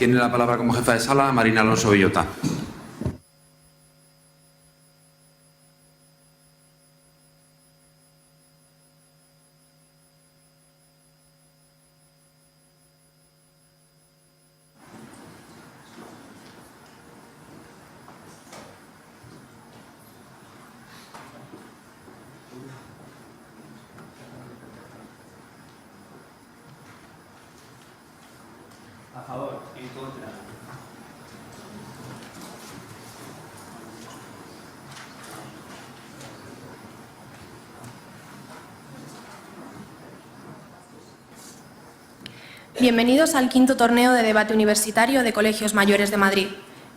Tiene la palabra como jefa de sala Marina Alonso Villota. A favor, en contra. Bienvenidos al quinto torneo de debate universitario de Colegios Mayores de Madrid.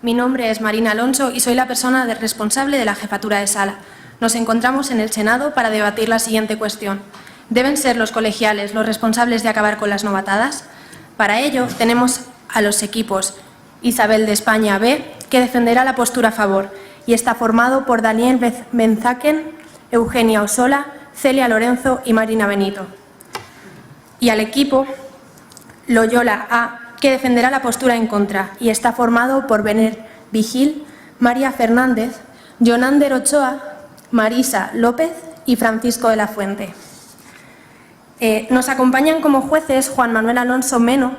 Mi nombre es Marina Alonso y soy la persona responsable de la jefatura de sala. Nos encontramos en el Senado para debatir la siguiente cuestión. ¿Deben ser los colegiales los responsables de acabar con las novatadas? Para ello, tenemos a los equipos Isabel de España B, que defenderá la postura a favor, y está formado por Daniel Benzaken, Eugenia Osola, Celia Lorenzo y Marina Benito. Y al equipo Loyola A, que defenderá la postura en contra, y está formado por Bener Vigil, María Fernández, Jonander Ochoa, Marisa López y Francisco de la Fuente. Nos acompañan como jueces Juan Manuel Alonso Meno,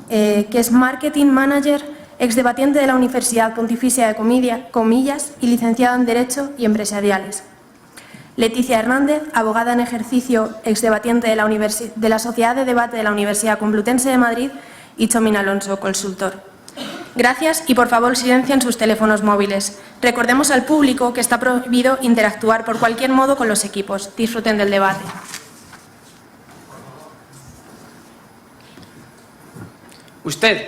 que es Marketing Manager, exdebatiente de la Universidad Pontificia de Comillas y licenciado en Derecho y Empresariales. Leticia Hernández, abogada en ejercicio, exdebatiente de la Sociedad de Debate de la Universidad Complutense de Madrid, y Chomín Alonso, consultor. Gracias y por favor silencien sus teléfonos móviles. Recordemos al público que está prohibido interactuar por cualquier modo con los equipos. Disfruten del debate. Usted,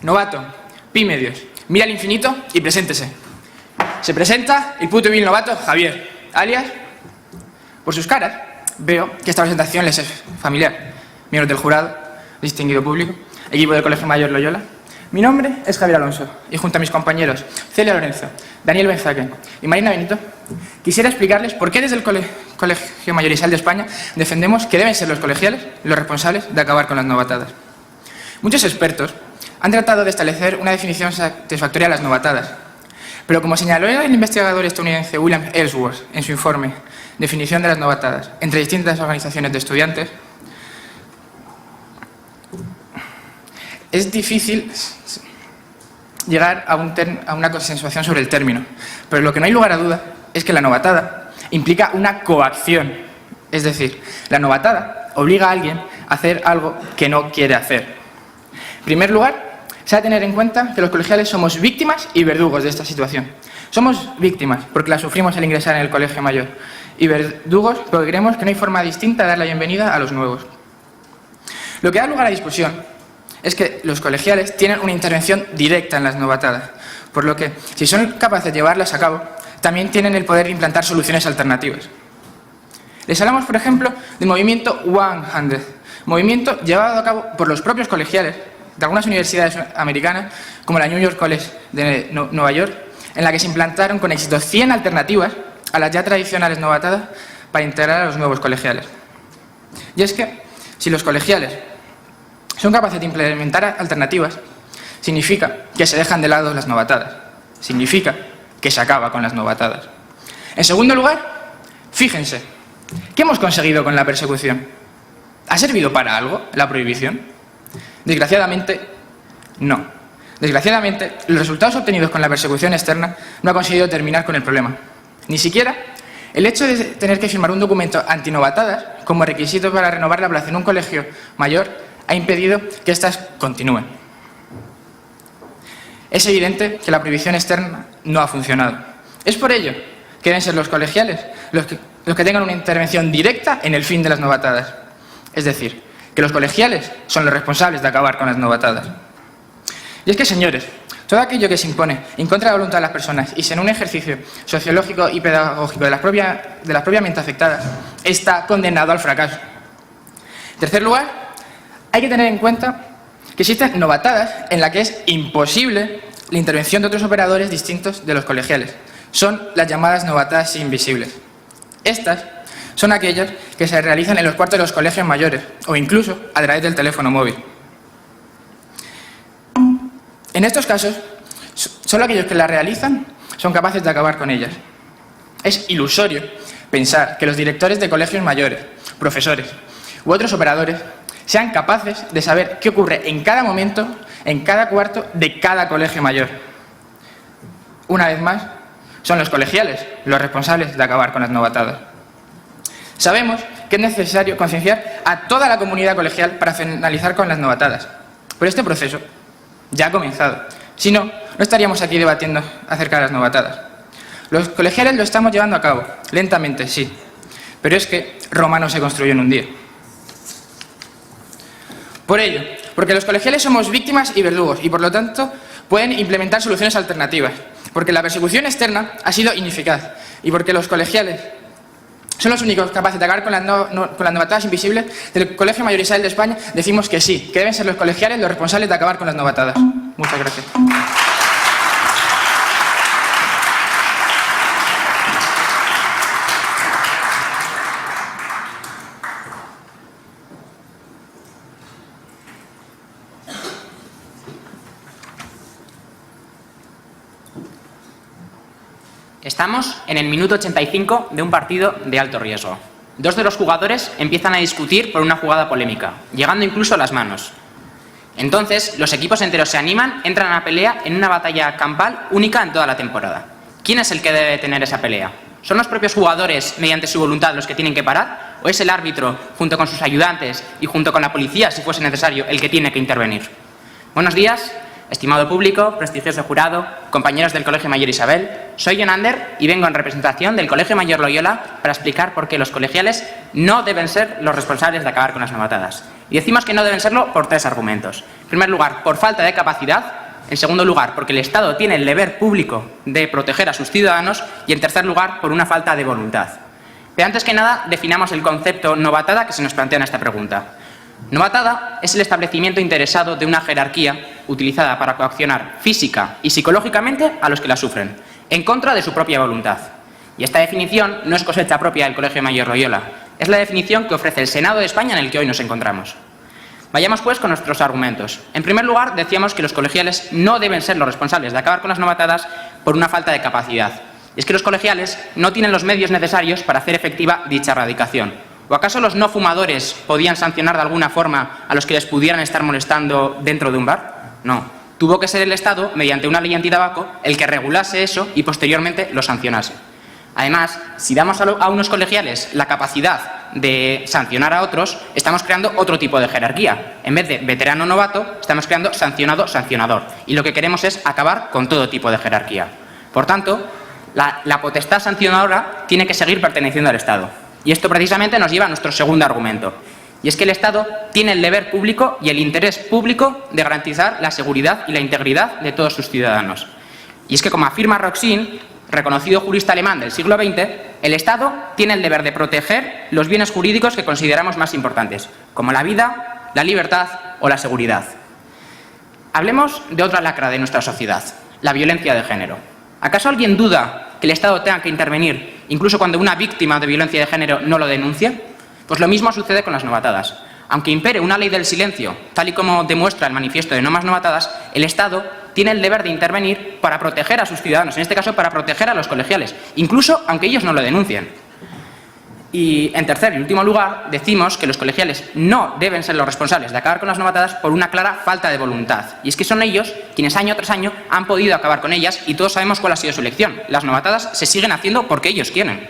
novato, Pimedios, mira al infinito y preséntese. Se presenta el puto vil novato Javier, alias. Por sus caras, veo que esta presentación les es familiar. Miembros del jurado, distinguido público, equipo del Colegio Mayor Loyola. Mi nombre es Javier Alonso y junto a mis compañeros Celia Lorenzo, Daniel Benzaken y Marina Benito, quisiera explicarles por qué desde el Colegio Mayor Isabel de España defendemos que deben ser los colegiales los responsables de acabar con las novatadas. Muchos expertos han tratado de establecer una definición satisfactoria a las novatadas, pero como señaló el investigador estadounidense William Ellsworth en su informe Definición de las novatadas entre distintas organizaciones de estudiantes, es difícil llegar a una consensuación sobre el término, pero lo que no hay lugar a duda es que la novatada implica una coacción, es decir, la novatada obliga a alguien a hacer algo que no quiere hacer. En primer lugar, se ha de tener en cuenta que los colegiales somos víctimas y verdugos de esta situación. Somos víctimas porque la sufrimos al ingresar en el colegio mayor y verdugos porque creemos que no hay forma distinta de dar la bienvenida a los nuevos. Lo que da lugar a discusión es que los colegiales tienen una intervención directa en las novatadas, por lo que, si son capaces de llevarlas a cabo, también tienen el poder de implantar soluciones alternativas. Les hablamos, por ejemplo, del movimiento 100, movimiento llevado a cabo por los propios colegiales de algunas universidades americanas, como la New York College de Nueva York, en la que se implantaron con éxito 100 alternativas a las ya tradicionales novatadas para integrar a los nuevos colegiales. Y es que, si los colegiales son capaces de implementar alternativas, significa que se dejan de lado las novatadas, significa que se acaba con las novatadas. En segundo lugar, fíjense, ¿qué hemos conseguido con la persecución? ¿Ha servido para algo la prohibición? Desgraciadamente, no. Desgraciadamente, los resultados obtenidos con la persecución externa no han conseguido terminar con el problema. Ni siquiera el hecho de tener que firmar un documento antinovatadas como requisito para renovar la plaza en un colegio mayor ha impedido que éstas continúen. Es evidente que la prohibición externa no ha funcionado. Es por ello que deben ser los colegiales los que tengan una intervención directa en el fin de las novatadas. Es decir, que los colegiales son los responsables de acabar con las novatadas. Y es que, señores, todo aquello que se impone en contra de la voluntad de las personas y sin un ejercicio sociológico y pedagógico de las propiamente afectadas está condenado al fracaso. En tercer lugar, hay que tener en cuenta que existen novatadas en las que es imposible la intervención de otros operadores distintos de los colegiales. Son las llamadas novatadas invisibles. Estas son aquellas que se realizan en los cuartos de los colegios mayores o incluso a través del teléfono móvil. En estos casos, solo aquellos que las realizan son capaces de acabar con ellas. Es ilusorio pensar que los directores de colegios mayores, profesores u otros operadores sean capaces de saber qué ocurre en cada momento, en cada cuarto de cada colegio mayor. Una vez más, son los colegiales los responsables de acabar con las novatadas. Sabemos que es necesario concienciar a toda la comunidad colegial para finalizar con las novatadas, pero este proceso ya ha comenzado. Si no, no estaríamos aquí debatiendo acerca de las novatadas. Los colegiales lo estamos llevando a cabo, lentamente, sí, pero es que Roma no se construyó en un día. Por ello, porque los colegiales somos víctimas y verdugos y por lo tanto pueden implementar soluciones alternativas, porque la persecución externa ha sido ineficaz y porque los colegiales son los únicos capaces de acabar con las novatadas invisibles, del Colegio Mayor Isabel de España decimos que sí, que deben ser los colegiales los responsables de acabar con las novatadas. Muchas gracias. Estamos en el minuto 85 de un partido de alto riesgo. Dos de los jugadores empiezan a discutir por una jugada polémica, llegando incluso a las manos. Entonces, los equipos enteros se animan, entran a la pelea en una batalla campal única en toda la temporada. ¿Quién es el que debe tener esa pelea? ¿Son los propios jugadores, mediante su voluntad, los que tienen que parar? ¿O es el árbitro, junto con sus ayudantes y junto con la policía, si fuese necesario, el que tiene que intervenir? Buenos días. Estimado público, prestigioso jurado, compañeros del Colegio Mayor Isabel, soy Jon Ander y vengo en representación del Colegio Mayor Loyola para explicar por qué los colegiales no deben ser los responsables de acabar con las novatadas. Y decimos que no deben serlo por tres argumentos. En primer lugar, por falta de capacidad. En segundo lugar, porque el Estado tiene el deber público de proteger a sus ciudadanos. Y en tercer lugar, por una falta de voluntad. Pero antes que nada, definamos el concepto novatada que se nos plantea en esta pregunta. Novatada es el establecimiento interesado de una jerarquía utilizada para coaccionar física y psicológicamente a los que la sufren, en contra de su propia voluntad. Y esta definición no es cosecha propia del Colegio Mayor Loyola, es la definición que ofrece el Senado de España en el que hoy nos encontramos. Vayamos pues con nuestros argumentos. En primer lugar, decíamos que los colegiales no deben ser los responsables de acabar con las novatadas por una falta de capacidad. Y es que los colegiales no tienen los medios necesarios para hacer efectiva dicha erradicación. ¿O acaso los no fumadores podían sancionar de alguna forma a los que les pudieran estar molestando dentro de un bar? No. Tuvo que ser el Estado, mediante una ley antitabaco, el que regulase eso y posteriormente lo sancionase. Además, si damos a unos colegiales la capacidad de sancionar a otros, estamos creando otro tipo de jerarquía. En vez de veterano-novato, estamos creando sancionado-sancionador. Y lo que queremos es acabar con todo tipo de jerarquía. Por tanto, la potestad sancionadora tiene que seguir perteneciendo al Estado. Y esto precisamente nos lleva a nuestro segundo argumento. Y es que el Estado tiene el deber público y el interés público de garantizar la seguridad y la integridad de todos sus ciudadanos. Y es que, como afirma Roxin, reconocido jurista alemán del siglo XX, el Estado tiene el deber de proteger los bienes jurídicos que consideramos más importantes, como la vida, la libertad o la seguridad. Hablemos de otra lacra de nuestra sociedad, la violencia de género. ¿Acaso alguien duda que el Estado tenga que intervenir incluso cuando una víctima de violencia de género no lo denuncia? Pues lo mismo sucede con las novatadas. Aunque impere una ley del silencio, tal y como demuestra el manifiesto de No Más Novatadas, el Estado tiene el deber de intervenir para proteger a sus ciudadanos, en este caso para proteger a los colegiales, incluso aunque ellos no lo denuncien. Y en tercer y último lugar, decimos que los colegiales no deben ser los responsables de acabar con las novatadas por una clara falta de voluntad. Y es que son ellos quienes año tras año han podido acabar con ellas y todos sabemos cuál ha sido su elección. Las novatadas se siguen haciendo porque ellos quieren.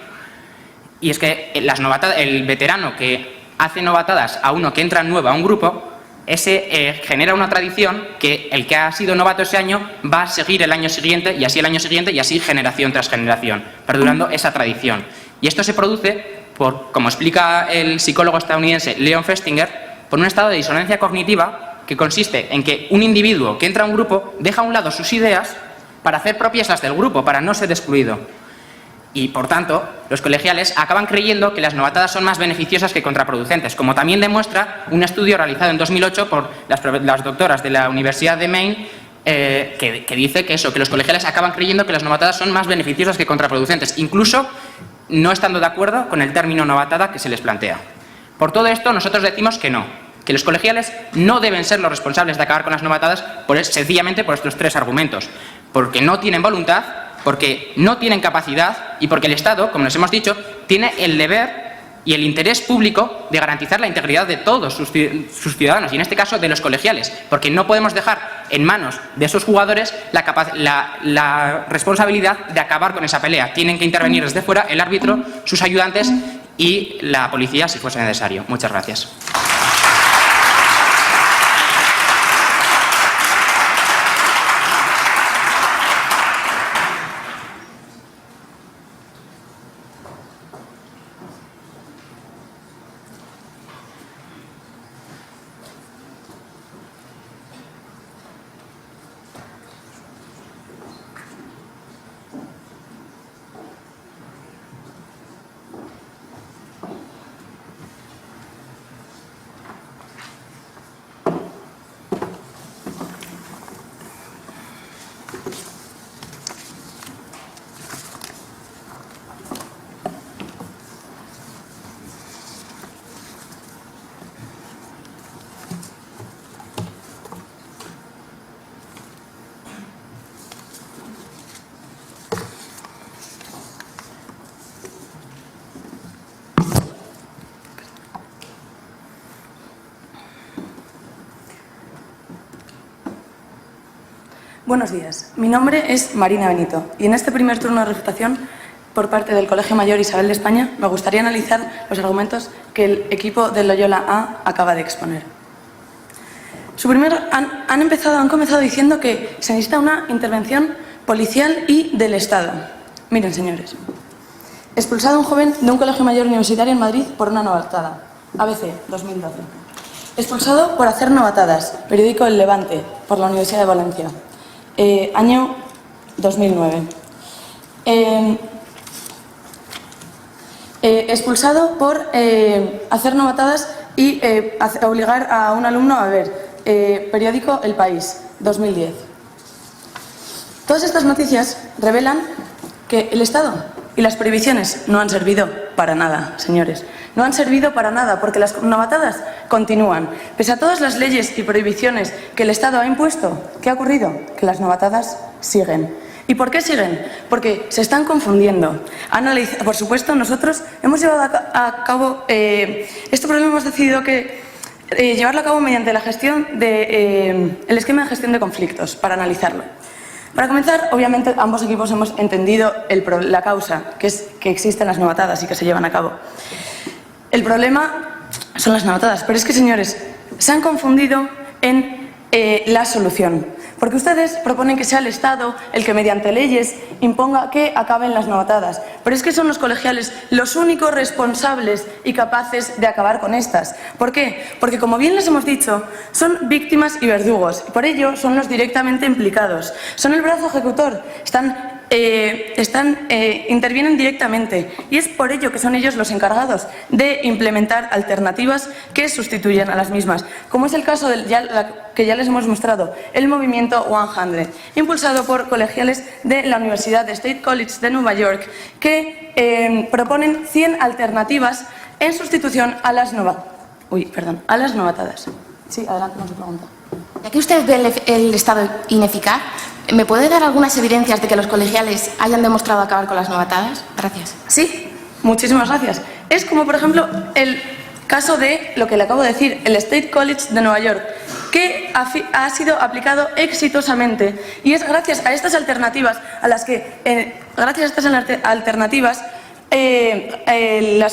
Y es que el veterano que hace novatadas a uno que entra nuevo a un grupo, ese genera una tradición que el que ha sido novato ese año va a seguir el año siguiente y así el año siguiente y así generación tras generación, perdurando esa tradición. Y esto se produce como explica el psicólogo estadounidense Leon Festinger, por un estado de disonancia cognitiva que consiste en que un individuo que entra a un grupo deja a un lado sus ideas para hacer propias las del grupo, para no ser excluido. Y, por tanto, los colegiales acaban creyendo que las novatadas son más beneficiosas que contraproducentes, como también demuestra un estudio realizado en 2008 por las doctoras de la Universidad de Maine, que dice que los colegiales acaban creyendo que las novatadas son más beneficiosas que contraproducentes, incluso no estando de acuerdo con el término novatada que se les plantea. Por todo esto, nosotros decimos que no, que los colegiales no deben ser los responsables de acabar con las novatadas sencillamente por estos 3 argumentos. Porque no tienen voluntad, porque no tienen capacidad y porque el Estado, como les hemos dicho, tiene el deber y el interés público de garantizar la integridad de todos sus ciudadanos, y en este caso de los colegiales, porque no podemos dejar en manos de esos jugadores la responsabilidad de acabar con esa pelea. Tienen que intervenir desde fuera el árbitro, sus ayudantes y la policía si fuese necesario. Muchas gracias. Buenos días. Mi nombre es Marina Benito y en este primer turno de refutación por parte del Colegio Mayor Isabel de España me gustaría analizar los argumentos que el equipo del Loyola A acaba de exponer. Han comenzado diciendo que se necesita una intervención policial y del Estado. Miren, señores. Expulsado un joven de un colegio mayor universitario en Madrid por una novatada. ABC, 2012. Expulsado por hacer novatadas. Periódico El Levante, por la Universidad de Valencia. Año 2009. Expulsado por hacer novatadas y obligar a un alumno a ver. Periódico El País, 2010. Todas estas noticias revelan que el Estado y las prohibiciones no han servido para nada, señores. No han servido para nada porque las novatadas continúan. Pese a todas las leyes y prohibiciones que el Estado ha impuesto, ¿qué ha ocurrido? Que las novatadas siguen. ¿Y por qué siguen? Porque se están confundiendo. Por supuesto, nosotros hemos llevado a cabo este problema, hemos decidido que llevarlo a cabo mediante la gestión el esquema de gestión de conflictos, para analizarlo. Para comenzar, obviamente, ambos equipos hemos entendido la causa, que es que existen las novatadas y que se llevan a cabo. El problema son las novatadas, pero es que, señores, se han confundido en la solución. Porque ustedes proponen que sea el Estado el que mediante leyes imponga que acaben las novatadas. Pero es que son los colegiales los únicos responsables y capaces de acabar con estas. ¿Por qué? Porque, como bien les hemos dicho, son víctimas y verdugos. Y por ello son los directamente implicados. Son el brazo ejecutor. Intervienen directamente. Y es por ello que son ellos los encargados de implementar alternativas que sustituyen a las mismas. Como es el caso que ya les hemos mostrado, el movimiento 100, impulsado por colegiales de la Universidad de State College de Nueva York, que proponen 100 alternativas en sustitución a las novatadas. Sí, adelante con su pregunta. Ya que usted ve el Estado ineficaz, ¿me puede dar algunas evidencias de que los colegiales hayan demostrado acabar con las novatadas? Gracias. Sí, muchísimas gracias. Es como, por ejemplo, el caso de lo que le acabo de decir, el State College de Nueva York, que ha sido aplicado exitosamente, y es gracias a estas alternativas las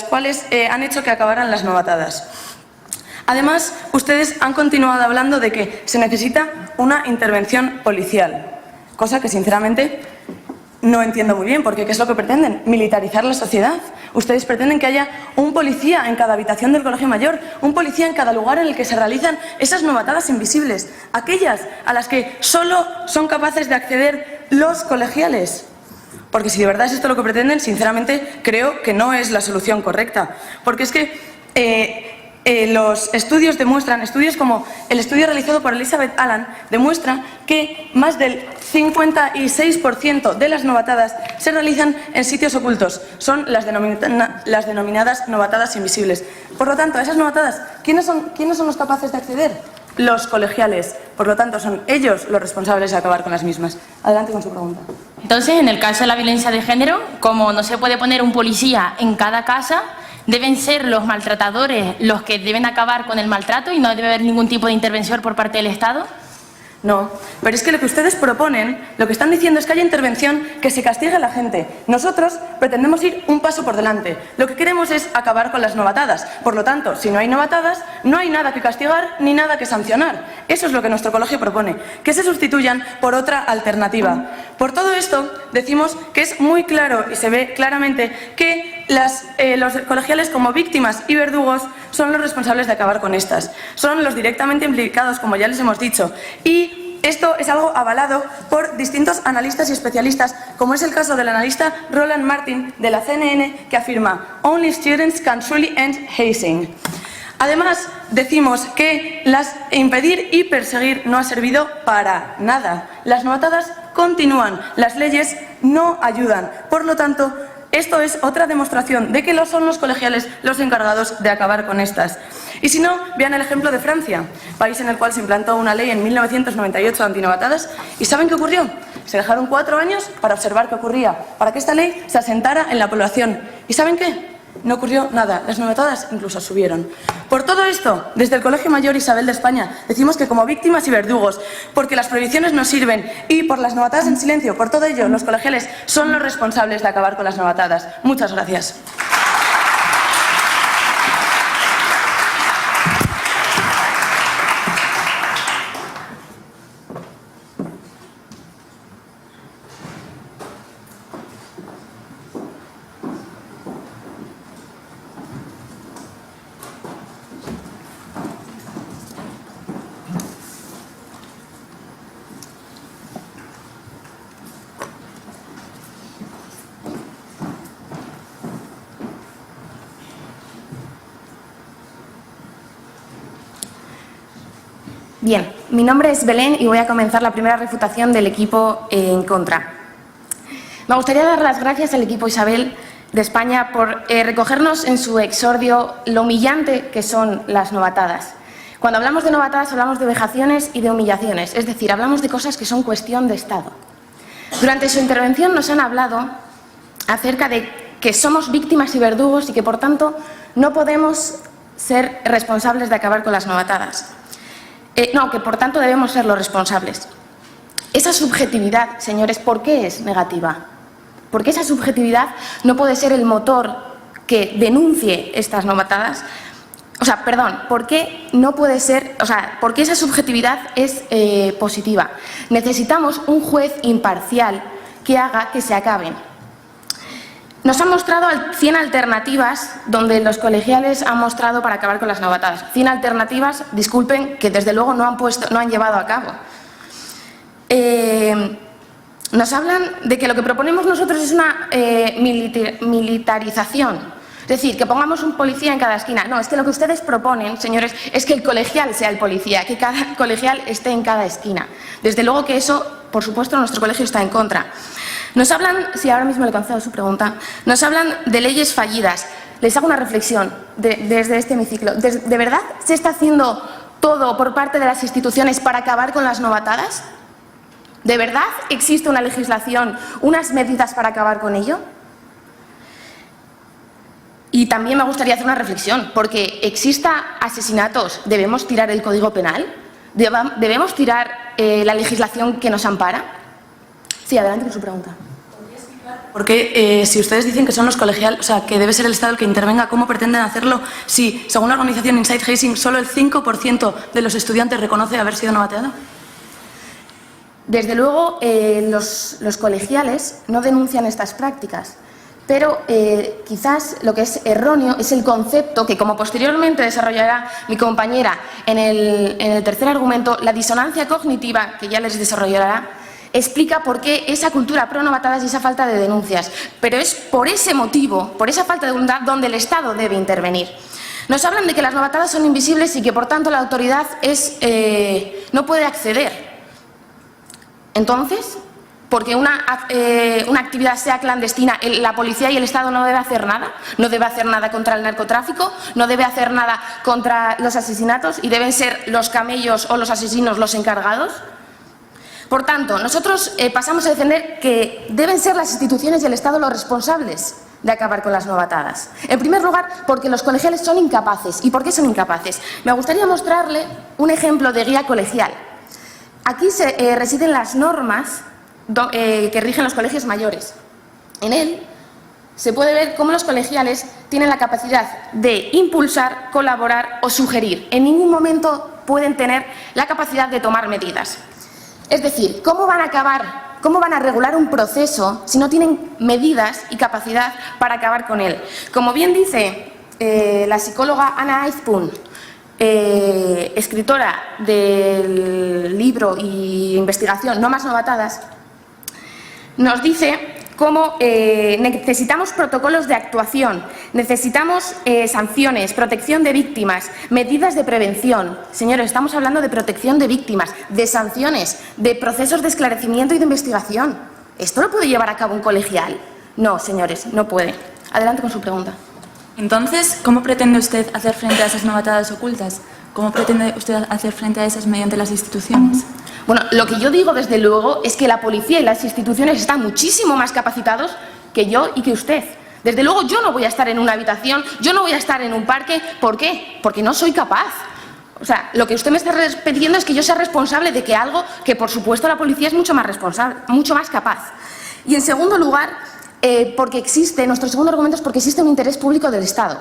cuales han hecho que acabaran las novatadas. Además, ustedes han continuado hablando de que se necesita una intervención policial, cosa que sinceramente no entiendo muy bien, porque ¿qué es lo que pretenden? ¿Militarizar la sociedad? Ustedes pretenden que haya un policía en cada habitación del colegio mayor, un policía en cada lugar en el que se realizan esas novatadas invisibles, aquellas a las que solo son capaces de acceder los colegiales. Porque si de verdad es esto lo que pretenden, sinceramente creo que no es la solución correcta. Porque es que los estudios demuestran, estudios como el estudio realizado por Elizabeth Allen, demuestra que más del 56% de las novatadas se realizan en sitios ocultos. Son las denominadas novatadas invisibles. Por lo tanto, a esas novatadas, ¿quiénes son los capaces de acceder? Los colegiales. Por lo tanto, son ellos los responsables de acabar con las mismas. Adelante con su pregunta. Entonces, en el caso de la violencia de género, como no se puede poner un policía en cada casa, deben ser los maltratadores los que deben acabar con el maltrato y no debe haber ningún tipo de intervención por parte del Estado. No, pero es que lo que ustedes proponen, lo que están diciendo es que haya intervención, que se castigue a la gente. Nosotros pretendemos ir un paso por delante. Lo que queremos es acabar con las novatadas. Por lo tanto, si no hay novatadas, no hay nada que castigar ni nada que sancionar. Eso es lo que nuestro colegio propone, que se sustituyan por otra alternativa. Por todo esto, decimos que es muy claro y se ve claramente que los colegiales como víctimas y verdugos son los responsables de acabar con estas. Son los directamente implicados, como ya les hemos dicho. Y esto es algo avalado por distintos analistas y especialistas, como es el caso del analista Roland Martin de la CNN, que afirma "Only students can truly end hazing". Además, decimos que impedir y perseguir no ha servido para nada. Las novatadas continúan, las leyes no ayudan. Por lo tanto, esto es otra demostración de que son los colegiales los encargados de acabar con estas. Y si no, vean el ejemplo de Francia, país en el cual se implantó una ley en 1998 antinovatadas. ¿Y saben qué ocurrió? Se dejaron 4 años para observar qué ocurría, para que esta ley se asentara en la población. ¿Y saben qué? No ocurrió nada, las novatadas incluso subieron. Por todo esto, desde el Colegio Mayor Isabel de España, decimos que como víctimas y verdugos, porque las prohibiciones no sirven y por las novatadas en silencio, por todo ello, los colegiales son los responsables de acabar con las novatadas. Muchas gracias. Bien, mi nombre es Belén y voy a comenzar la primera refutación del equipo en contra. Me gustaría dar las gracias al equipo Isabel de España por recogernos en su exordio lo humillante que son las novatadas. Cuando hablamos de novatadas hablamos de vejaciones y de humillaciones, es decir, hablamos de cosas que son cuestión de Estado. Durante su intervención nos han hablado acerca de que somos víctimas y verdugos y que, por tanto, no podemos ser responsables de acabar con las novatadas. Que por tanto debemos ser los responsables. Esa subjetividad, señores, ¿por qué es negativa? Porque esa subjetividad no puede ser el motor que denuncie estas novatadas. ¿Por qué no puede ser, por qué esa subjetividad es positiva? Necesitamos un juez imparcial que haga que se acaben. Nos han mostrado 100 alternativas donde los colegiales han mostrado para acabar con las novatadas. 100 alternativas, disculpen, que desde luego no han llevado a cabo. Nos hablan de que lo que proponemos nosotros es una militarización. Es decir, que pongamos un policía en cada esquina. No, es que lo que ustedes proponen, señores, es que el colegial sea el policía, que cada colegial esté en cada esquina. Desde luego que eso, por supuesto, nuestro colegio está en contra. Nos hablan, si ahora mismo le concedo su pregunta, nos hablan de leyes fallidas. Les hago una reflexión desde este hemiciclo. ¿De verdad se está haciendo todo por parte de las instituciones para acabar con las novatadas? ¿De verdad existe una legislación, unas medidas para acabar con ello? Y también me gustaría hacer una reflexión, porque exista asesinatos, ¿debemos tirar el Código Penal? ¿Debemos tirar la legislación que nos ampara? Sí, adelante con su pregunta. Porque si ustedes dicen que son los colegiales, que debe ser el Estado el que intervenga, ¿cómo pretenden hacerlo si, según la organización Inside Hazing, solo el 5% de los estudiantes reconoce haber sido novateado? Desde luego, los colegiales no denuncian estas prácticas, pero quizás lo que es erróneo es el concepto que, como posteriormente desarrollará mi compañera en el tercer argumento, la disonancia cognitiva, que ya les desarrollará, explica por qué esa cultura pro novatadas y esa falta de denuncias. Pero es por ese motivo, por esa falta de voluntad, donde el Estado debe intervenir. Nos hablan de que las novatadas son invisibles y que por tanto la autoridad no puede acceder. Entonces, porque una actividad sea clandestina, la policía y el Estado no debe hacer nada. No debe hacer nada contra el narcotráfico, no debe hacer nada contra los asesinatos y deben ser los camellos o los asesinos los encargados. Por tanto, nosotros pasamos a defender que deben ser las instituciones y el Estado los responsables de acabar con las novatadas. En primer lugar, porque los colegiales son incapaces. ¿Y por qué son incapaces? Me gustaría mostrarle un ejemplo de guía colegial. Aquí residen las normas que rigen los colegios mayores. En él se puede ver cómo los colegiales tienen la capacidad de impulsar, colaborar o sugerir. En ningún momento pueden tener la capacidad de tomar medidas. Es decir, ¿cómo van a regular un proceso si no tienen medidas y capacidad para acabar con él? Como bien dice la psicóloga Ana Aizpun, escritora del libro y investigación No más novatadas, nos dice cómo necesitamos protocolos de actuación, necesitamos sanciones, protección de víctimas, medidas de prevención. Señores, estamos hablando de protección de víctimas, de sanciones, de procesos de esclarecimiento y de investigación. ¿Esto lo puede llevar a cabo un colegial? No, señores, no puede. Adelante con su pregunta. Entonces, ¿cómo pretende usted hacer frente a esas novatadas ocultas? ¿Cómo pretende usted hacer frente a esas mediante las instituciones? Bueno, lo que yo digo desde luego es que la policía y las instituciones están muchísimo más capacitados que yo y que usted. Desde luego yo no voy a estar en una habitación, yo no voy a estar en un parque. ¿Por qué? Porque no soy capaz. O sea, lo que usted me está pidiendo es que yo sea responsable de que algo que por supuesto la policía es mucho más responsable, mucho más capaz. Y en segundo lugar, nuestro segundo argumento es porque existe un interés público del Estado.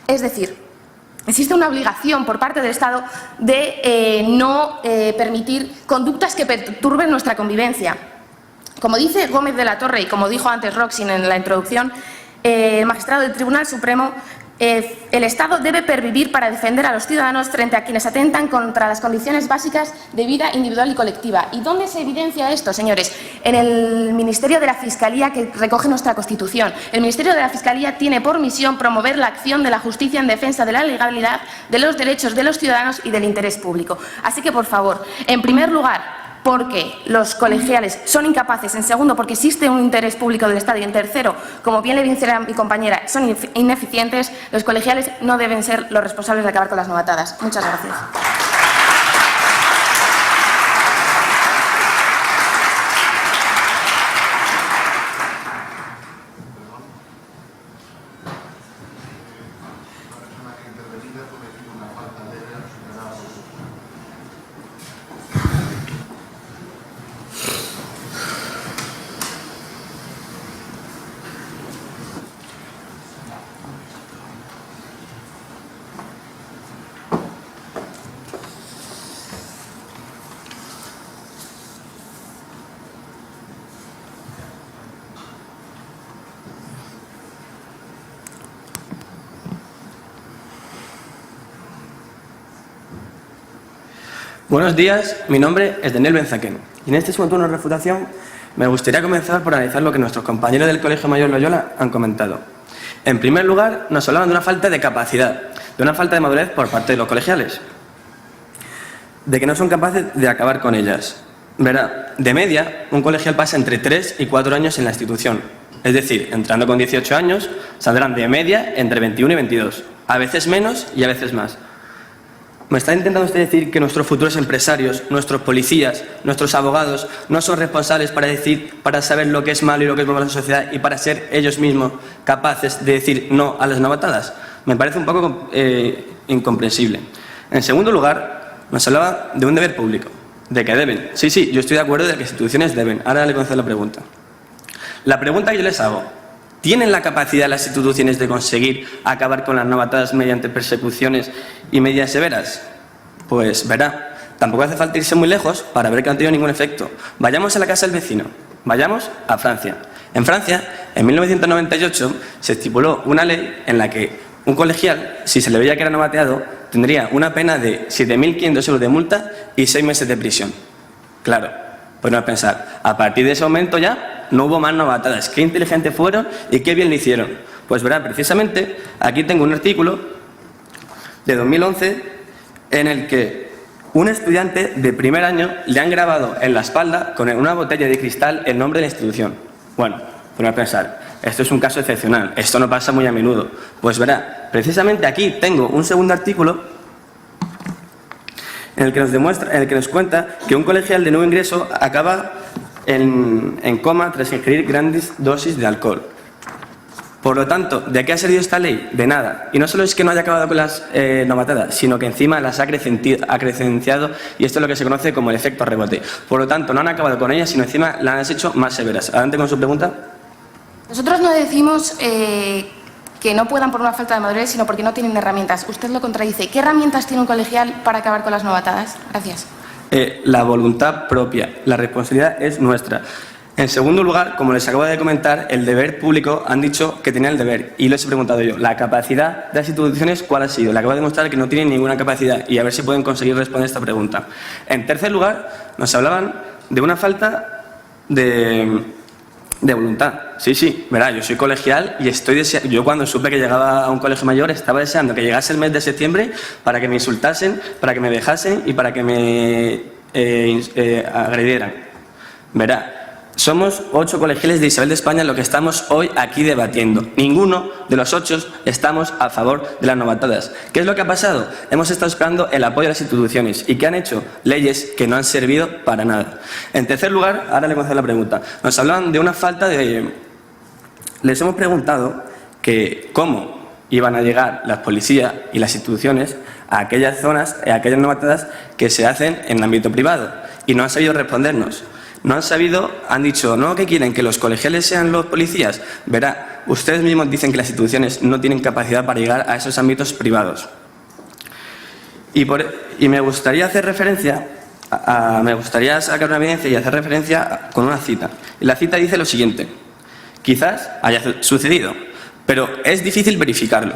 Es decir, existe una obligación por parte del Estado de no permitir conductas que perturben nuestra convivencia. Como dice Gómez de la Torre y como dijo antes Roxin en la introducción, el magistrado del Tribunal Supremo, el Estado debe pervivir para defender a los ciudadanos frente a quienes atentan contra las condiciones básicas de vida individual y colectiva. ¿Y dónde se evidencia esto, señores? En el Ministerio de la Fiscalía que recoge nuestra Constitución. El Ministerio de la Fiscalía tiene por misión promover la acción de la justicia en defensa de la legalidad, de los derechos de los ciudadanos y del interés público. Así que, por favor, en primer lugar, porque los colegiales son incapaces, en segundo, porque existe un interés público del Estado y en tercero, como bien le dice mi compañera, son ineficientes, los colegiales no deben ser los responsables de acabar con las novatadas. Muchas gracias. Buenos días, mi nombre es Daniel Benzaquén y en este segundo turno de refutación me gustaría comenzar por analizar lo que nuestros compañeros del Colegio Mayor Loyola han comentado. En primer lugar, nos hablaban de una falta de capacidad, de una falta de madurez por parte de los colegiales, de que no son capaces de acabar con ellas. Verá, de media, un colegial pasa entre 3 y 4 años en la institución. Es decir, entrando con 18 años, saldrán de media entre 21 y 22. A veces menos y a veces más. ¿Me está intentando usted decir que nuestros futuros empresarios, nuestros policías, nuestros abogados no son responsables para saber lo que es malo y lo que es bueno para la sociedad y para ser ellos mismos capaces de decir no a las novatadas? Me parece un poco incomprensible. En segundo lugar, nos hablaba de un deber público, de que deben. Sí, yo estoy de acuerdo de que las instituciones deben. Ahora le concedo la pregunta. La pregunta que yo les hago: ¿tienen la capacidad las instituciones de conseguir acabar con las novatadas mediante persecuciones y medidas severas? Pues verá, tampoco hace falta irse muy lejos para ver que no han tenido ningún efecto. Vayamos a la casa del vecino, vayamos a Francia. En Francia, en 1998, se estipuló una ley en la que un colegial, si se le veía que era novateado, tendría una pena de 7.500 euros de multa y 6 meses de prisión. Claro, pues no a pensar, a partir de ese momento ya no hubo más novatadas. Qué inteligentes fueron y qué bien lo hicieron. Pues verá, precisamente, aquí tengo un artículo de 2011 en el que un estudiante de primer año le han grabado en la espalda con una botella de cristal el nombre de la institución. Bueno, poned a pensar, esto es un caso excepcional, esto no pasa muy a menudo. Pues verá, precisamente aquí tengo un segundo artículo en el que nos cuenta que un colegial de nuevo ingreso acaba en coma tras ingerir grandes dosis de alcohol. Por lo tanto, ¿de qué ha servido esta ley? De nada. Y no solo es que no haya acabado con las novatadas, sino que encima las ha acrecenciado, y esto es lo que se conoce como el efecto rebote. Por lo tanto, no han acabado con ellas, sino encima las han hecho más severas. Adelante con su pregunta. Nosotros no decimos que no puedan por una falta de madurez, sino porque no tienen herramientas. Usted lo contradice. ¿Qué herramientas tiene un colegial para acabar con las novatadas? Gracias. La voluntad propia. La responsabilidad es nuestra. En segundo lugar, como les acabo de comentar, el deber público han dicho que tenían el deber. Y les he preguntado yo, ¿la capacidad de las instituciones cuál ha sido? Le acabo de demostrar que no tienen ninguna capacidad y a ver si pueden conseguir responder esta pregunta. En tercer lugar, nos hablaban de una falta de voluntad. Sí, verá, yo soy colegial y yo cuando supe que llegaba a un colegio mayor estaba deseando que llegase el mes de septiembre para que me insultasen, para que me dejasen y para que me agredieran. Verá, somos 8 colegiales de Isabel de España lo que estamos hoy aquí debatiendo. Ninguno de los 8 estamos a favor de las novatadas. ¿Qué es lo que ha pasado? Hemos estado esperando el apoyo de las instituciones y que han hecho leyes que no han servido para nada. En tercer lugar, ahora le concedo la pregunta. Nos hablan de una falta de... Les hemos preguntado que cómo iban a llegar la policía y las instituciones a aquellas zonas, a aquellas novatadas que se hacen en el ámbito privado y no han sabido respondernos. No han sabido, han dicho, ¿no? ¿Qué quieren? ¿Que los colegiales sean los policías? Verá, ustedes mismos dicen que las instituciones no tienen capacidad para llegar a esos ámbitos privados. Y me gustaría hacer referencia, me gustaría sacar una evidencia y hacer referencia con una cita. Y la cita dice lo siguiente: quizás haya sucedido, pero es difícil verificarlo,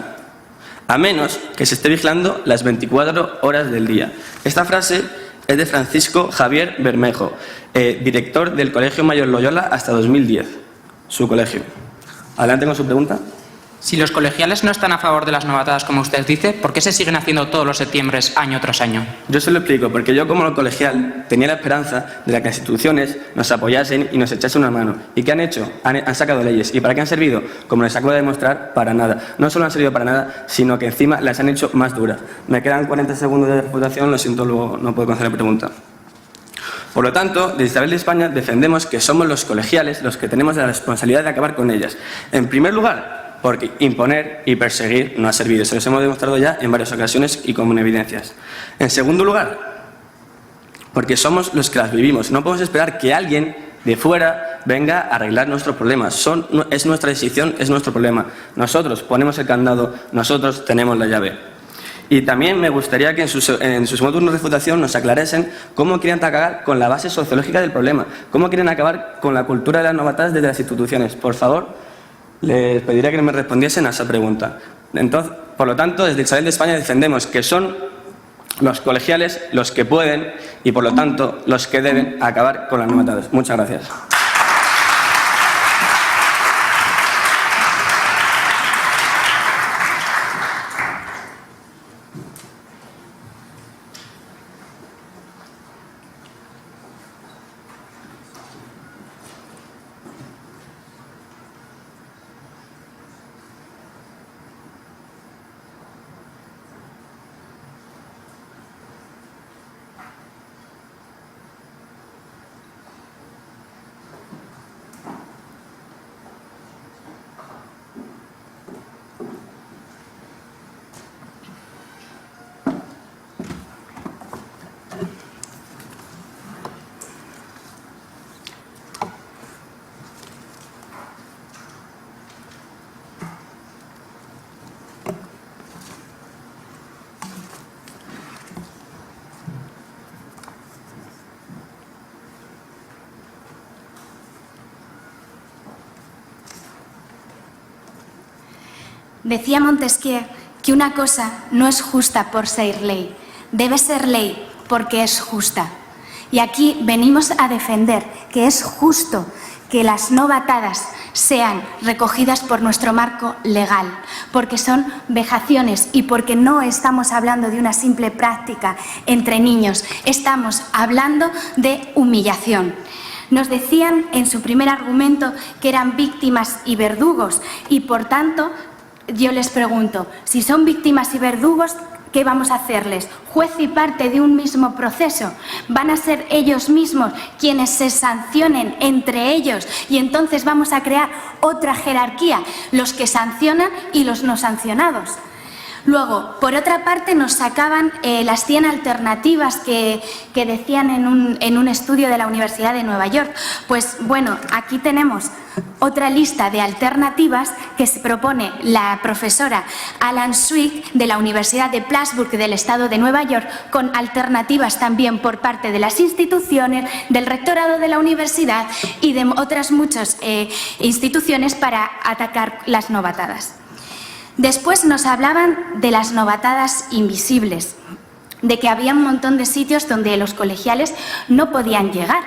a menos que se esté vigilando las 24 horas del día. Esta frase es de Francisco Javier Bermejo, director del Colegio Mayor Loyola hasta 2010, su colegio. Adelante con su pregunta. Si los colegiales no están a favor de las novatadas, como usted dice, ¿por qué se siguen haciendo todos los septiembres, año tras año? Yo se lo explico, porque yo como colegial tenía la esperanza de que las instituciones nos apoyasen y nos echasen una mano. ¿Y qué han hecho? Han sacado leyes. ¿Y para qué han servido? Como les acabo de demostrar, para nada. No solo han servido para nada, sino que encima las han hecho más duras. Me quedan 40 segundos de reputación, lo siento, luego no puedo conceder la pregunta. Por lo tanto, desde Isabel de España defendemos que somos los colegiales los que tenemos la responsabilidad de acabar con ellas. En primer lugar, porque imponer y perseguir no ha servido. Se los hemos demostrado ya en varias ocasiones y con evidencias. En segundo lugar, porque somos los que las vivimos. No podemos esperar que alguien de fuera venga a arreglar nuestros problemas. Es nuestra decisión, es nuestro problema. Nosotros ponemos el candado, nosotros tenemos la llave. Y también me gustaría que en su segundo turno de refutación nos aclarasen cómo quieren acabar con la base sociológica del problema, cómo quieren acabar con la cultura de las novatadas desde las instituciones. Por favor, les pediría que me respondiesen a esa pregunta. Entonces, por lo tanto, desde Isabel de España defendemos que son los colegiales los que pueden y, por lo tanto, los que deben acabar con las novatadas. Muchas gracias. Decía Montesquieu que una cosa no es justa por ser ley, debe ser ley porque es justa. Y aquí venimos a defender que es justo que las novatadas sean recogidas por nuestro marco legal, porque son vejaciones y porque no estamos hablando de una simple práctica entre niños, estamos hablando de humillación. Nos decían en su primer argumento que eran víctimas y verdugos y, por tanto, yo les pregunto, si son víctimas y verdugos, ¿qué vamos a hacerles? ¿Juez y parte de un mismo proceso? ¿Van a ser ellos mismos quienes se sancionen entre ellos y entonces vamos a crear otra jerarquía, los que sancionan y los no sancionados? Luego, por otra parte, nos sacaban las 100 alternativas que decían en un estudio de la Universidad de Nueva York. Pues bueno, aquí tenemos otra lista de alternativas que se propone la profesora Alan Swick de la Universidad de Plattsburgh del estado de Nueva York, con alternativas también por parte de las instituciones, del rectorado de la universidad y de otras muchas instituciones para atacar las novatadas. Después nos hablaban de las novatadas invisibles, de que había un montón de sitios donde los colegiales no podían llegar,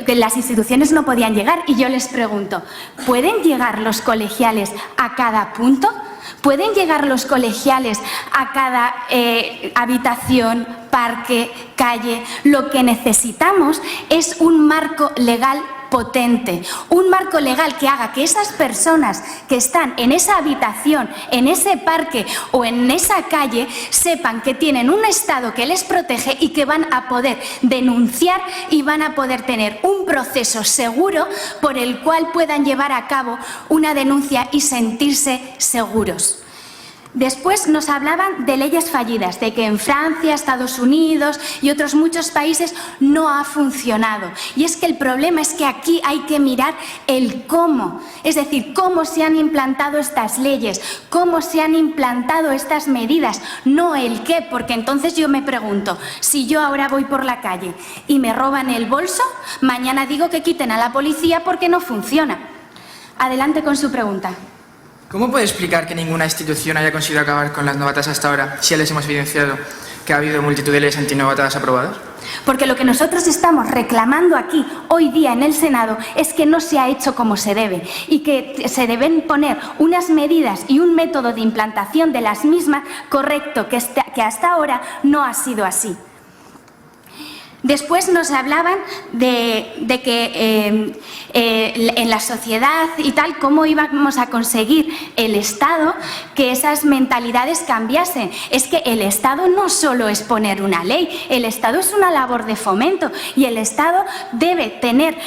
que las instituciones no podían llegar, y yo les pregunto, ¿pueden llegar los colegiales a cada punto? ¿Pueden llegar los colegiales a cada habitación, parque, calle? Lo que necesitamos es un marco legal potente, un marco legal que haga que esas personas que están en esa habitación, en ese parque o en esa calle sepan que tienen un Estado que les protege y que van a poder denunciar y van a poder tener un proceso seguro por el cual puedan llevar a cabo una denuncia y sentirse seguros. Después nos hablaban de leyes fallidas, de que en Francia, Estados Unidos y otros muchos países no ha funcionado. Y es que el problema es que aquí hay que mirar el cómo, es decir, cómo se han implantado estas leyes, cómo se han implantado estas medidas, no el qué, porque entonces yo me pregunto, si yo ahora voy por la calle y me roban el bolso, mañana digo que quiten a la policía porque no funciona. Adelante con su pregunta. ¿Cómo puede explicar que ninguna institución haya conseguido acabar con las novatadas hasta ahora, si ya les hemos evidenciado que ha habido multitud de leyes antinovatadas aprobadas? Porque lo que nosotros estamos reclamando aquí, hoy día en el Senado, es que no se ha hecho como se debe y que se deben poner unas medidas y un método de implantación de las mismas correcto, que hasta ahora no ha sido así. Después nos hablaban de que en la sociedad y tal, cómo íbamos a conseguir el Estado que esas mentalidades cambiasen. Es que el Estado no solo es poner una ley, el Estado es una labor de fomento y el Estado debe tener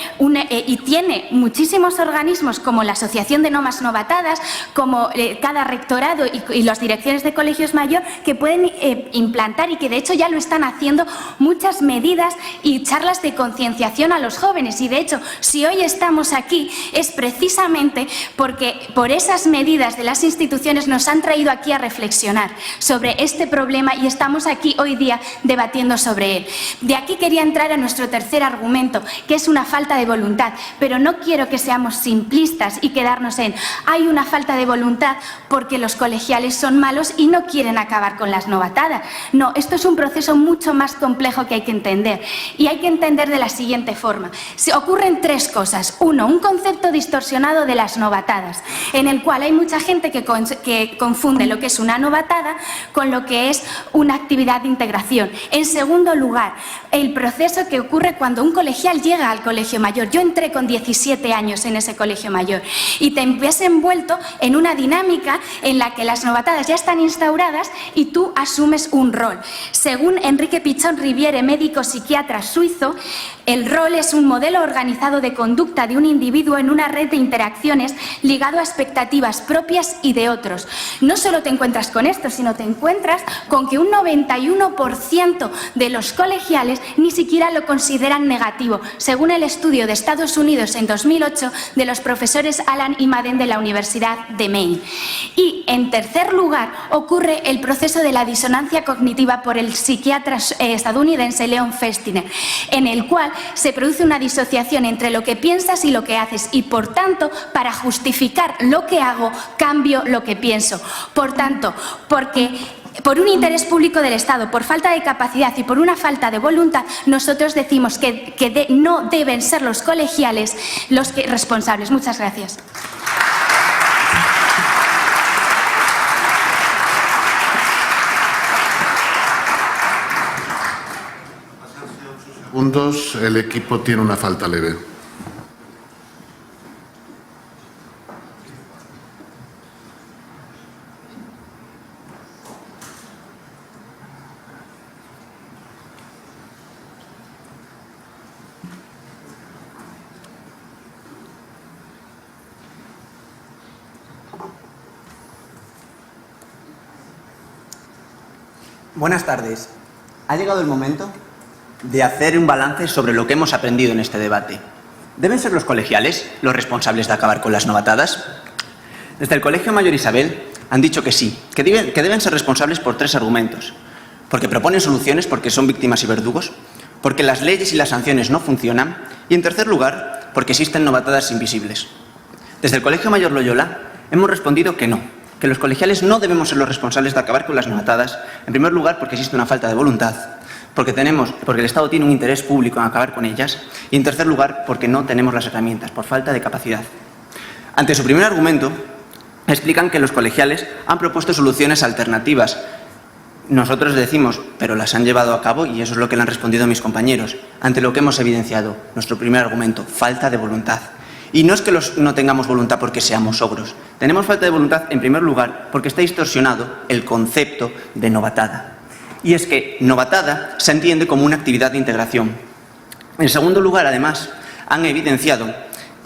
y tiene muchísimos organismos como la Asociación de No Más Novatadas, como cada rectorado y las direcciones de colegios mayor que pueden implantar y que de hecho ya lo están haciendo muchas medidas y charlas de concienciación a los jóvenes. Y de hecho, si hoy estamos aquí es precisamente porque por esas medidas de las instituciones nos han traído aquí a reflexionar sobre este problema y estamos aquí hoy día debatiendo sobre él. De aquí quería entrar a nuestro tercer argumento, que es una falta de voluntad, pero no quiero que seamos simplistas y quedarnos en hay una falta de voluntad porque los colegiales son malos y no quieren acabar con las novatadas. No, esto es un proceso mucho más complejo que hay que entender. Y hay que entender de la siguiente forma. Se ocurren tres cosas. Uno, un concepto distorsionado de las novatadas, en el cual hay mucha gente que confunde lo que es una novatada con lo que es una actividad de integración. En segundo lugar, el proceso que ocurre cuando un colegial llega al colegio mayor. Yo entré con 17 años en ese colegio mayor y te ves envuelto en una dinámica en la que las novatadas ya están instauradas y tú asumes un rol. Según Enrique Pichón Riviere, médico psiquiatra suizo, el rol es un modelo organizado de conducta de un individuo en una red de interacciones ligado a expectativas propias y de otros. No solo te encuentras con esto, sino te encuentras con que un 91% de los colegiales ni siquiera lo consideran negativo, según el estudio de Estados Unidos en 2008 de los profesores Alan y Madden de la Universidad de Maine. Y en tercer lugar ocurre el proceso de la disonancia cognitiva por el psiquiatra estadounidense Leon Festinger, en el cual se produce una disociación entre lo que piensas y lo que haces y por tanto para justificar lo que hago cambio lo que pienso. Por tanto, porque por un interés público del Estado, por falta de capacidad y por una falta de voluntad, nosotros decimos que no deben ser los colegiales los responsables. Muchas gracias. Segundos, el equipo tiene una falta leve. Buenas tardes. Ha llegado el momento de hacer un balance sobre lo que hemos aprendido en este debate. ¿Deben ser los colegiales los responsables de acabar con las novatadas? Desde el Colegio Mayor Isabel han dicho que sí, que deben ser responsables por 3 argumentos. Porque proponen soluciones, porque son víctimas y verdugos, porque las leyes y las sanciones no funcionan y, en tercer lugar, porque existen novatadas invisibles. Desde el Colegio Mayor Loyola hemos respondido que no, que los colegiales no debemos ser los responsables de acabar con las novatadas, en primer lugar porque existe una falta de voluntad, porque el Estado tiene un interés público en acabar con ellas y, en tercer lugar, porque no tenemos las herramientas, por falta de capacidad. Ante su primer argumento, explican que los colegiales han propuesto soluciones alternativas. Nosotros decimos, pero las han llevado a cabo y eso es lo que le han respondido mis compañeros. Ante lo que hemos evidenciado, nuestro primer argumento, falta de voluntad. Y no es que no tengamos voluntad porque seamos ogros. Tenemos falta de voluntad, en primer lugar, porque está distorsionado el concepto de novatada. Y es que novatada se entiende como una actividad de integración. En segundo lugar, además, han evidenciado,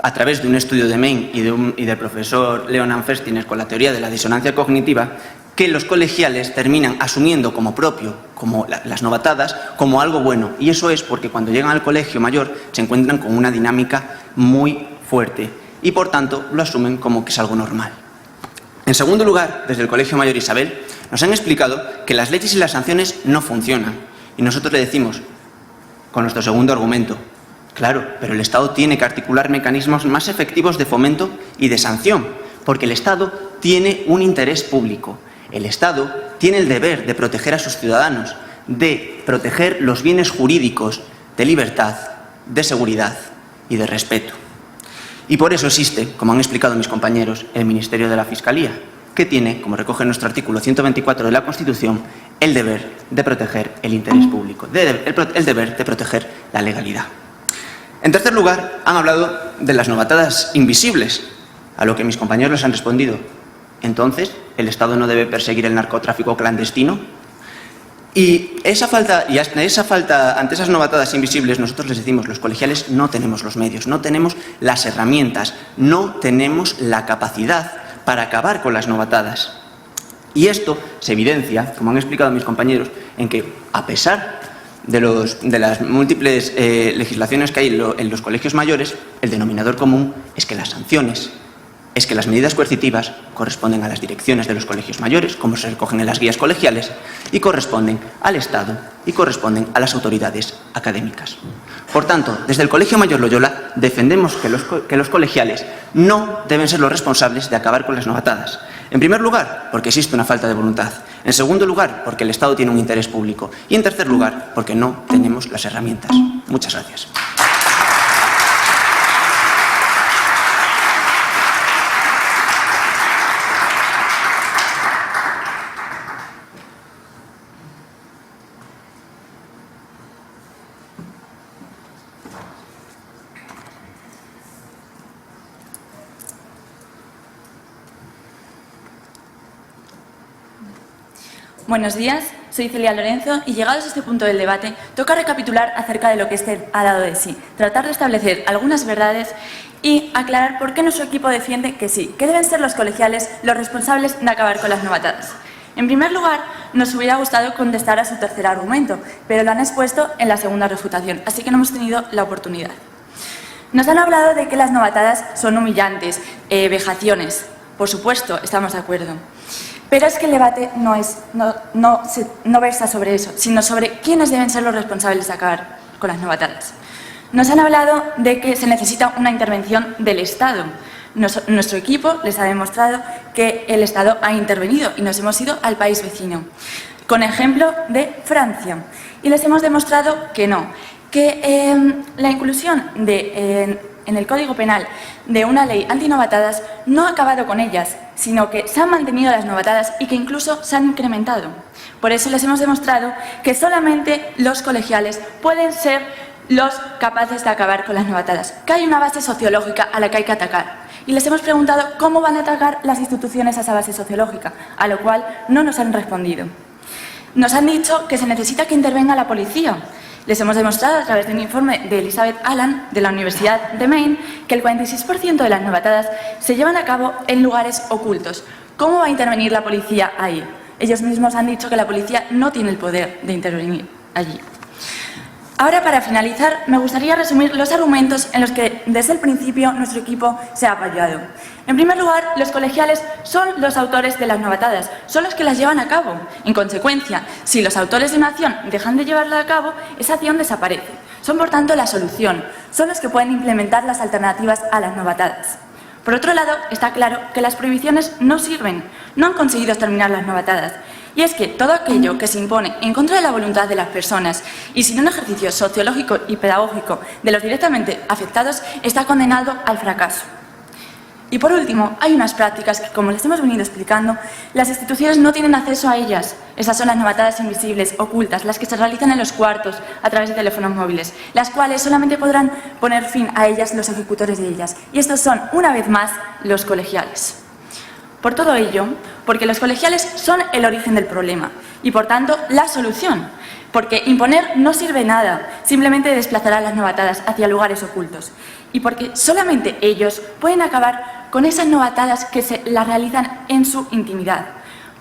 a través de un estudio de Main y del profesor Leonard Festiner con la teoría de la disonancia cognitiva, que los colegiales terminan asumiendo como propio, como las novatadas, como algo bueno. Y eso es porque cuando llegan al colegio mayor se encuentran con una dinámica muy fuerte y, por tanto, lo asumen como que es algo normal. En segundo lugar, desde el Colegio Mayor Isabel, nos han explicado que las leyes y las sanciones no funcionan. Y nosotros le decimos, con nuestro segundo argumento, claro, pero el Estado tiene que articular mecanismos más efectivos de fomento y de sanción, porque el Estado tiene un interés público. El Estado tiene el deber de proteger a sus ciudadanos, de proteger los bienes jurídicos de libertad, de seguridad y de respeto. Y por eso existe, como han explicado mis compañeros, el Ministerio de la Fiscalía, que tiene, como recoge nuestro artículo 124 de la Constitución, el deber de proteger el interés público, el deber de proteger la legalidad. En tercer lugar, han hablado de las novatadas invisibles, a lo que mis compañeros les han respondido. Entonces, ¿el Estado no debe perseguir el narcotráfico clandestino? Y ante esas novatadas invisibles, nosotros les decimos, los colegiales no tenemos los medios, no tenemos las herramientas, no tenemos la capacidad para acabar con las novatadas. Y esto se evidencia, como han explicado mis compañeros, en que, a pesar de las múltiples legislaciones que hay en los colegios mayores, el denominador común es que las sanciones, es que las medidas coercitivas corresponden a las direcciones de los colegios mayores, como se recogen en las guías colegiales, y corresponden al Estado y corresponden a las autoridades académicas. Por tanto, desde el Colegio Mayor Loyola defendemos que los colegiales no deben ser los responsables de acabar con las novatadas. En primer lugar, porque existe una falta de voluntad. En segundo lugar, porque el Estado tiene un interés público. Y en tercer lugar, porque no tenemos las herramientas. Muchas gracias. Buenos días, soy Celia Lorenzo y llegados a este punto del debate, toca recapitular acerca de lo que este ha dado de sí, tratar de establecer algunas verdades y aclarar por qué nuestro equipo defiende que sí, que deben ser los colegiales los responsables de acabar con las novatadas. En primer lugar, nos hubiera gustado contestar a su tercer argumento, pero lo han expuesto en la segunda refutación, así que no hemos tenido la oportunidad. Nos han hablado de que las novatadas son humillantes, vejaciones. Por supuesto, estamos de acuerdo. Pero es que el debate no versa sobre eso, sino sobre quiénes deben ser los responsables de acabar con las novatadas. Nos han hablado de que se necesita una intervención del Estado, Nuestro equipo les ha demostrado que el Estado ha intervenido y nos hemos ido al país vecino, con ejemplo de Francia. Y les hemos demostrado que no, que la inclusión en el Código Penal de una ley antinovatadas no ha acabado con ellas, sino que se han mantenido las novatadas y que incluso se han incrementado. Por eso les hemos demostrado que solamente los colegiales pueden ser los capaces de acabar con las novatadas, que hay una base sociológica a la que hay que atacar. Y les hemos preguntado cómo van a atacar las instituciones a esa base sociológica, a lo cual no nos han respondido. Nos han dicho que se necesita que intervenga la policía. Les hemos demostrado a través de un informe de Elizabeth Allan de la Universidad de Maine que el 46% de las novatadas se llevan a cabo en lugares ocultos. ¿Cómo va a intervenir la policía ahí? Ellos mismos han dicho que la policía no tiene el poder de intervenir allí. Ahora, para finalizar, me gustaría resumir los argumentos en los que desde el principio nuestro equipo se ha apoyado. En primer lugar, los colegiales son los autores de las novatadas, son los que las llevan a cabo. En consecuencia, si los autores de una acción dejan de llevarla a cabo, esa acción desaparece. Son, por tanto, la solución, son los que pueden implementar las alternativas a las novatadas. Por otro lado, está claro que las prohibiciones no sirven, no han conseguido exterminar las novatadas. Y es que todo aquello que se impone en contra de la voluntad de las personas y sin un ejercicio sociológico y pedagógico de los directamente afectados está condenado al fracaso. Y por último, hay unas prácticas que, como les hemos venido explicando, las instituciones no tienen acceso a ellas. Esas son las novatadas invisibles, ocultas, las que se realizan en los cuartos a través de teléfonos móviles, las cuales solamente podrán poner fin a ellas los ejecutores de ellas. Y estos son, una vez más, los colegiales. Por todo ello, porque los colegiales son el origen del problema y, por tanto, la solución, porque imponer no sirve nada, simplemente desplazará las novatadas hacia lugares ocultos, y porque solamente ellos pueden acabar con esas novatadas que se las realizan en su intimidad.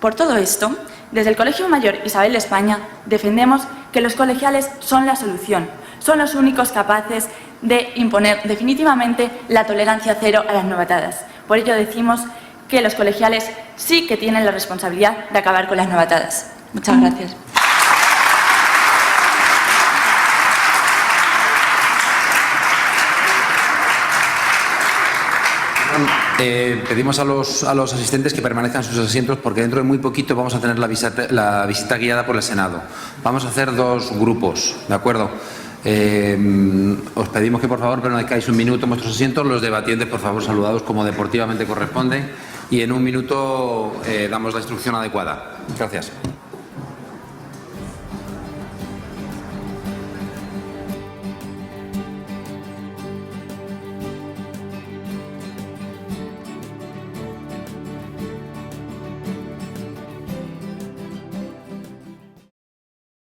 Por todo esto, desde el Colegio Mayor Isabel de España defendemos que los colegiales son la solución, son los únicos capaces de imponer definitivamente la tolerancia cero a las novatadas. Por ello decimos que los colegiales sí que tienen la responsabilidad de acabar con las novatadas. Muchas gracias. Pedimos a los asistentes que permanezcan en sus asientos porque dentro de muy poquito vamos a tener la visita guiada por el Senado. Vamos a hacer dos grupos, ¿de acuerdo? Os pedimos que por favor permanezcáis un minuto en vuestros asientos, los debatientes por favor saludados como deportivamente corresponde y en un minuto damos la instrucción adecuada. Gracias.